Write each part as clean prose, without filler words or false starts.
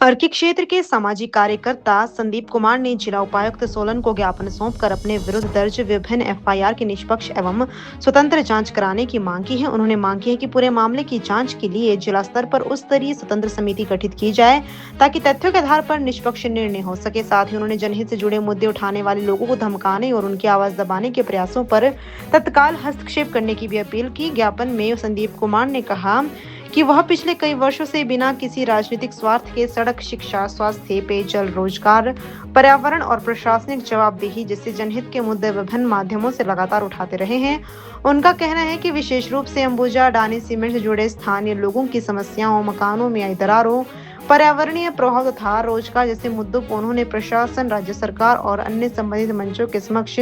अर्की क्षेत्र के सामाजिक कार्यकर्ता संदीप कुमार ने जिला उपायुक्त सोलन को ज्ञापन सौंपकर अपने विरुद्ध दर्ज विभिन्न एफआईआर की निष्पक्ष एवं स्वतंत्र जांच कराने की मांग की है। उन्होंने मांग की है कि पूरे मामले की जांच के लिए जिला स्तर पर उच्च स्तरीय स्वतंत्र समिति गठित की जाए ताकि तथ्यों के आधार पर निष्पक्ष निर्णय हो सके। साथ ही उन्होंने जनहित से जुड़े मुद्दे उठाने वाले लोगों को धमकाने और उनकी आवाज दबाने के प्रयासों पर तत्काल हस्तक्षेप करने की भी अपील की। ज्ञापन में संदीप कुमार ने कहा कि वह पिछले कई वर्षों से बिना किसी राजनीतिक स्वार्थ के सड़क, शिक्षा, स्वास्थ्य, पेयजल, रोजगार, पर्यावरण और प्रशासनिक जवाबदेही जैसे जनहित के मुद्दे विभिन्न माध्यमों से लगातार उठाते रहे हैं। उनका कहना है कि विशेष रूप से अंबुजा अडानी सीमेंट से जुड़े स्थानीय लोगों की समस्याओं, मकानों में आई दरारों, पर्यावरणीय प्रभाव तथा रोजगार जैसे मुद्दों को उन्होंने प्रशासन, राज्य सरकार और अन्य संबंधित मंचों के समक्ष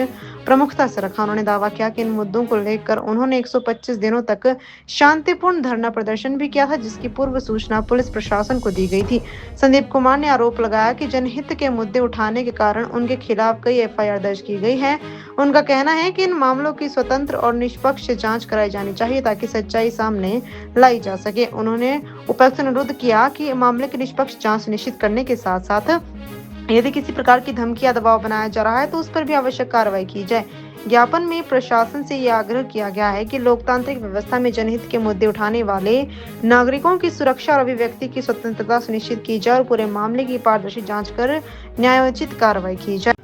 प्रमुखता से रखा। उन्होंने दावा किया कि इन मुद्दों को लेकर उन्होंने 125 दिनों तक शांतिपूर्ण धरना प्रदर्शन भी किया था, जिसकी पूर्व सूचना पुलिस प्रशासन को दी गई थी। संदीप कुमार ने आरोप लगाया कि जनहित के मुद्दे उठाने के कारण उनके खिलाफ कई एफआईआर दर्ज की गई है। उनका कहना है कि इन मामलों की स्वतंत्र और निष्पक्ष जांच कराई जानी चाहिए ताकि सच्चाई सामने लाई जा सके। उन्होंने उपायुक्त से अनुरोध किया कि मामले की निष्पक्ष जांच निश्चित करने के साथ साथ यदि किसी प्रकार की धमकी या दबाव बनाया जा रहा है तो उस पर भी आवश्यक कार्रवाई की जाए। ज्ञापन में प्रशासन से यह आग्रह किया गया है कि लोकतांत्रिक व्यवस्था में जनहित के मुद्दे उठाने वाले नागरिकों की सुरक्षा और अभिव्यक्ति की स्वतंत्रता सुनिश्चित की जाए और पूरे मामले की पारदर्शी जांच कर न्यायोचित कार्रवाई की जाए।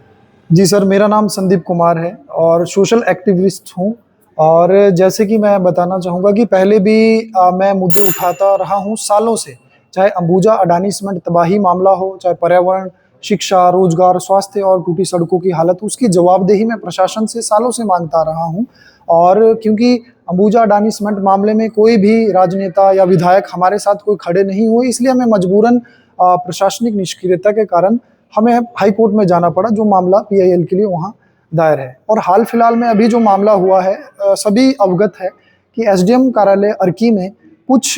जी सर, मेरा नाम संदीप कुमार है और सोशल एक्टिविस्ट हूँ। और जैसे कि मैं बताना चाहूँगा कि पहले भी मैं मुद्दे उठाता रहा हूँ सालों से, चाहे अंबुजा अडानी सीमेंट तबाही मामला हो, चाहे पर्यावरण, शिक्षा, रोजगार, स्वास्थ्य और टूटी सड़कों की हालत, उसकी जवाबदेही मैं प्रशासन से सालों से मांगता रहा हूँ। और क्योंकि अंबुजा अडानी सीमेंट मामले में कोई भी राजनेता या विधायक हमारे साथ कोई खड़े नहीं हुए, इसलिए हमें मजबूरन प्रशासनिक निष्क्रियता के कारण हमें हाई कोर्ट में जाना पड़ा, जो मामला पीआईएल के लिए वहाँ दायर है। और हाल फिलहाल में अभी जो मामला हुआ है, सभी अवगत है कि एसडीएम कार्यालय अर्की में कुछ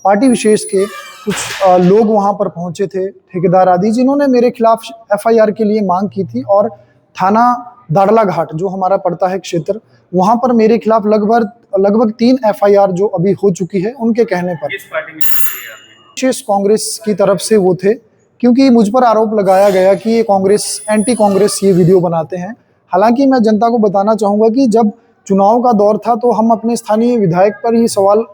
पार्टी विशेष के कुछ लोग वहां पर पहुंचे थे, ठेकेदार आदि, जिन्होंने मेरे खिलाफ एफआईआर के लिए मांग की थी। और थाना दाड़ला घाट जो हमारा पड़ता है क्षेत्र, वहां पर मेरे खिलाफ लगभग 3 एफआईआर जो अभी हो चुकी है उनके कहने पर। किस पार्टी में विशेष कांग्रेस की तरफ से वो थे, क्योंकि मुझ पर आरोप लगाया गया कि ये कांग्रेस, एंटी कांग्रेस ये वीडियो बनाते हैं। हालांकि मैं जनता को बताना चाहूंगा कि जब चुनाव का दौर था तो हम अपने स्थानीय विधायक पर ही सवाल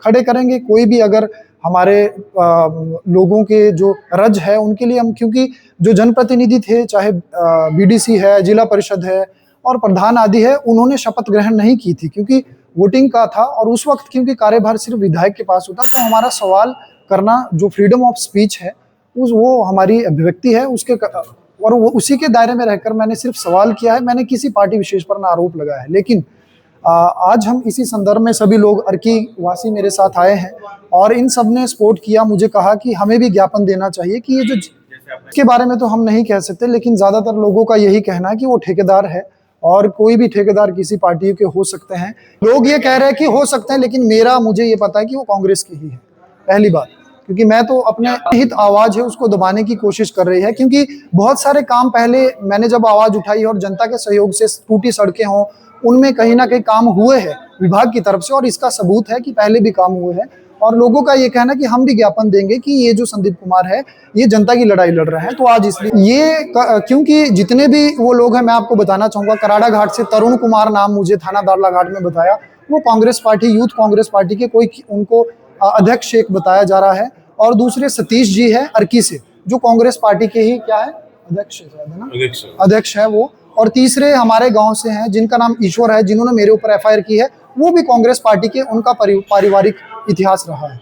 खड़े करेंगे। कोई भी अगर हमारे लोगों के जो रज है उनके लिए हम, क्योंकि जो जनप्रतिनिधि थे, चाहे बीडीसी है, जिला परिषद है और प्रधान आदि है, उन्होंने शपथ ग्रहण नहीं की थी क्योंकि वोटिंग का था। और उस वक्त क्योंकि कार्यभार सिर्फ विधायक के पास होता, तो हमारा सवाल करना जो फ्रीडम ऑफ स्पीच है, वो हमारी अभिव्यक्ति है, उसके और वो उसी के दायरे में रहकर मैंने सिर्फ सवाल किया है। मैंने किसी पार्टी विशेष पर ना आरोप लगाया है। लेकिन आज हम इसी संदर्भ में सभी लोग अर्की वासी मेरे साथ आए हैं और इन सब ने सपोर्ट किया। मुझे कहा कि हमें भी ज्ञापन देना चाहिए कि ये जो, इसके बारे में तो हम नहीं कह सकते, लेकिन ज्यादातर लोगों का यही कहना है कि वो ठेकेदार है और कोई भी ठेकेदार किसी पार्टी के हो सकते हैं। लोग ये कह रहे हैं कि हो सकते हैं, लेकिन मुझे ये पता है कि वो कांग्रेस की ही है, पहली बात। क्योंकि मैं तो अपने हित आवाज है उसको दबाने की कोशिश कर रही है, क्योंकि बहुत सारे काम पहले मैंने जब आवाज उठाई और जनता के सहयोग से टूटी सड़कें हों, उनमें कहीं ना कहीं काम हुए हैं विभाग की तरफ से, और इसका सबूत है कि पहले भी काम हुए हैं। और लोगों का ये कहना कि हम भी ज्ञापन देंगे कि ये जो संदीप कुमार है ये जनता की लड़ाई लड़ रहे हैं। तो आज इसलिए ये क्योंकि जितने भी वो लोग हैं, मैं आपको बताना चाहूंगा, कराड़ा घाट से तरुण कुमार नाम मुझे थाना दाड़ला घाट में बताया, वो Congress party, youth Congress party के कोई उनको अध्यक्ष एक बताया जा रहा है। और दूसरे सतीश जी है अर्की से, जो कांग्रेस पार्टी के ही क्या है, अध्यक्ष है वो। और तीसरे हमारे गांव से हैं जिनका नाम ईश्वर है, जिन्होंने मेरे ऊपर एफआईआर की है, वो भी कांग्रेस पार्टी के, उनका पारिवारिक इतिहास रहा है।